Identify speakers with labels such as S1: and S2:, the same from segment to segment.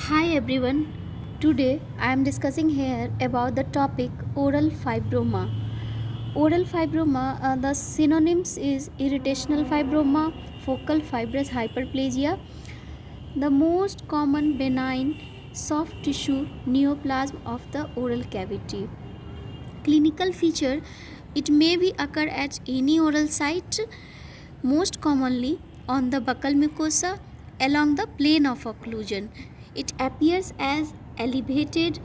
S1: Hi everyone. Today I am discussing here about the topic oral fibroma. Oral fibroma, the synonyms is irritational fibroma, focal fibrous hyperplasia, the most common benign soft tissue neoplasm of the oral cavity. Clinical feature, it may be occur at any oral site, most commonly on the buccal mucosa along the plane of occlusion. It appears as elevated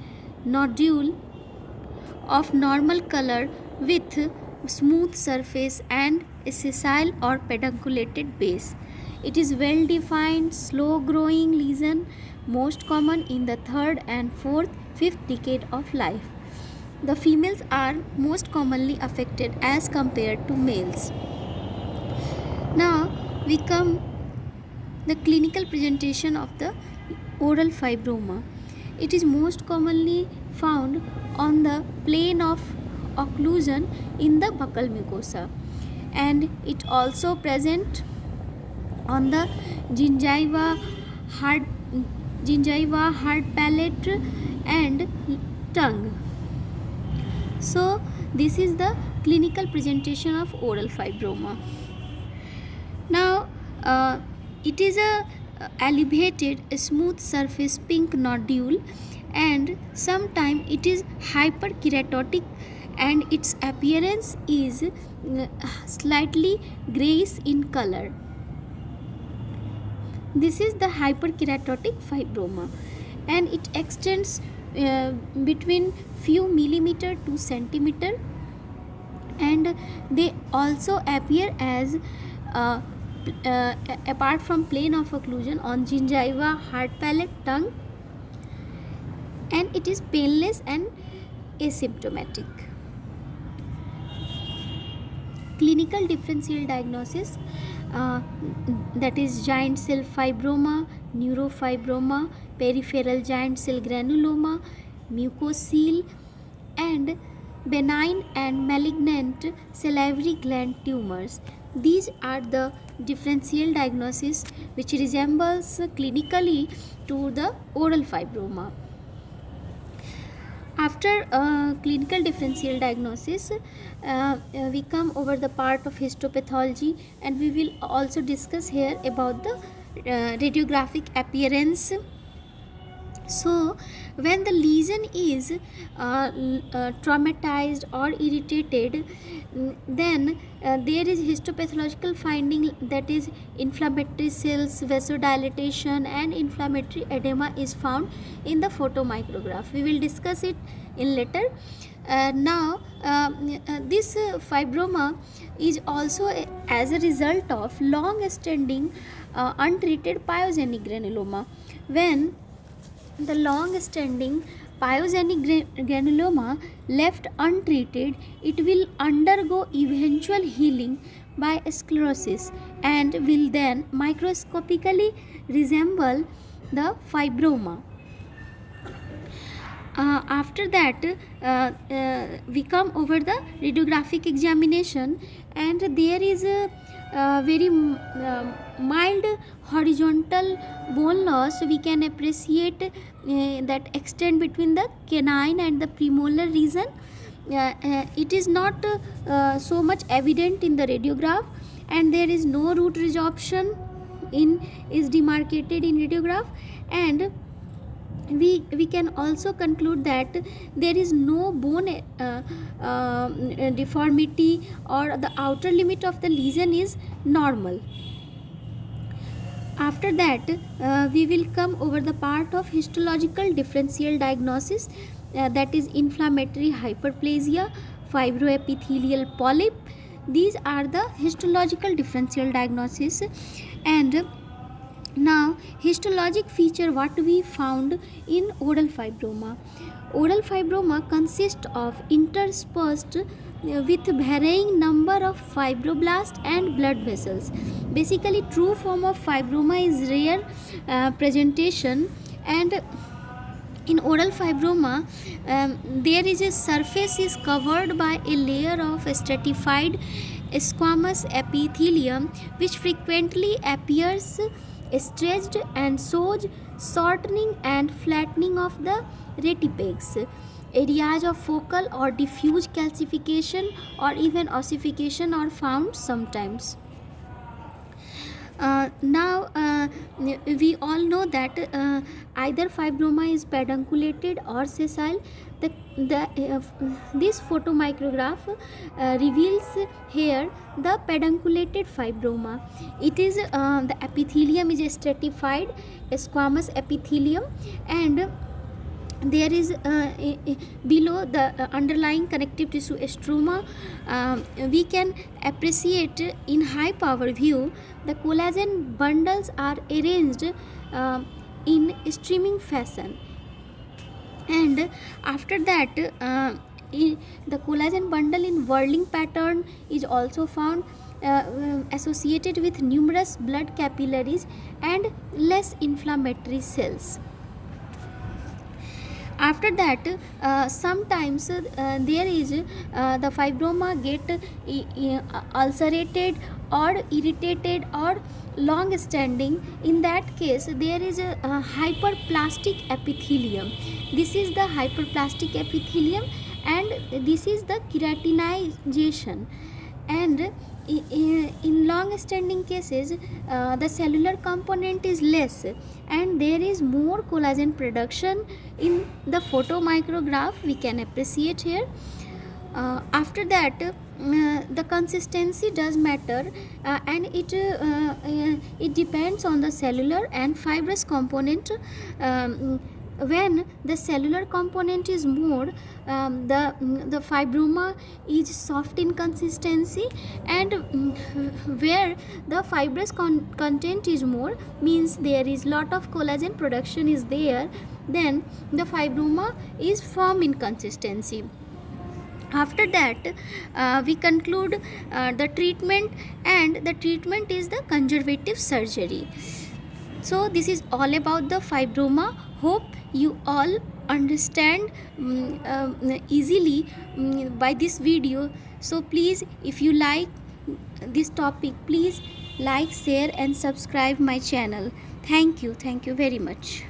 S1: nodule of normal color with smooth surface and a sessile or pedunculated base. It is well defined, slow growing lesion, most common in the third and fourth, fifth decade of life. The females are most commonly affected as compared to males. Now we come the clinical presentation of the oral fibroma. It is most commonly found on the plane of occlusion in the buccal mucosa, and it also present on the gingiva, hard palate and tongue. So this is the clinical presentation of oral fibroma. Now it is a elevated smooth surface pink nodule, and sometimes it is hyperkeratotic and its appearance is slightly grayish in color. This is the hyperkeratotic fibroma, and it extends between few millimeter to centimeter, and they also appear as apart from plane of occlusion on gingiva, hard palate, tongue, and it is painless and asymptomatic. Clinical differential diagnosis, that is giant cell fibroma, neurofibroma, peripheral giant cell granuloma, mucocele, and benign and malignant salivary gland tumors. These are the differential diagnosis which resembles clinically to the oral fibroma. After clinical differential diagnosis, we come over the part of histopathology, and we will also discuss here about the radiographic appearance. So when the lesion is traumatized or irritated, then there is histopathological finding, that is inflammatory cells, vasodilatation and inflammatory edema is found in the photomicrograph. We will discuss it in later. This fibroma is also as a result of long standing untreated pyogenic granuloma. When the long standing pyogenic granuloma left untreated, it will undergo eventual healing by sclerosis and will then microscopically resemble the fibroma. After that, we come over the radiographic examination, and there is a very mild horizontal bone loss we can appreciate that extend between the canine and the premolar region. It is not so much evident in the radiograph, and there is no root resorption is demarcated in radiograph, and we can also conclude that there is no bone deformity, or the outer limit of the lesion is normal. After that, we will come over the part of histological differential diagnosis, that is inflammatory hyperplasia, fibroepithelial polyp. These are the histological differential diagnosis. And now histologic feature what we found in oral fibroma. Oral fibroma consists of interspersed with varying number of fibroblasts and blood vessels. Basically true form of fibroma is rare presentation, and in oral fibroma, there is a surface is covered by a layer of stratified squamous epithelium which frequently appears stretched and shows shortening and flattening of the retipex. Areas of focal or diffuse calcification or even ossification are found sometimes. Now we all know that either fibroma is pedunculated or sessile. This photomicrograph reveals here the pedunculated fibroma. It is the epithelium is stratified squamous epithelium, and there is below the underlying connective tissue stroma. We can appreciate in high power view the collagen bundles are arranged in streaming fashion, and after that the collagen bundle in whirling pattern is also found associated with numerous blood capillaries and less inflammatory cells. After that sometimes there is the fibroma get ulcerated or irritated or long standing. In that case there is a hyperplastic epithelium. This is the hyperplastic epithelium, and this is the keratinization. And in long standing cases the cellular component is less and there is more collagen production. In the photomicrograph we can appreciate here. After that the consistency does matter, and it depends on the cellular and fibrous component. When the cellular component is more, the fibroma is soft in consistency, and where the fibrous content is more, means there is lot of collagen production is there, then the fibroma is firm in consistency. After that we conclude the treatment, and the treatment is the conservative surgery. So this is all about the fibroma. Hope you all understand easily by this video. So please, if you like this topic, please like, share and subscribe my channel. Thank you very much.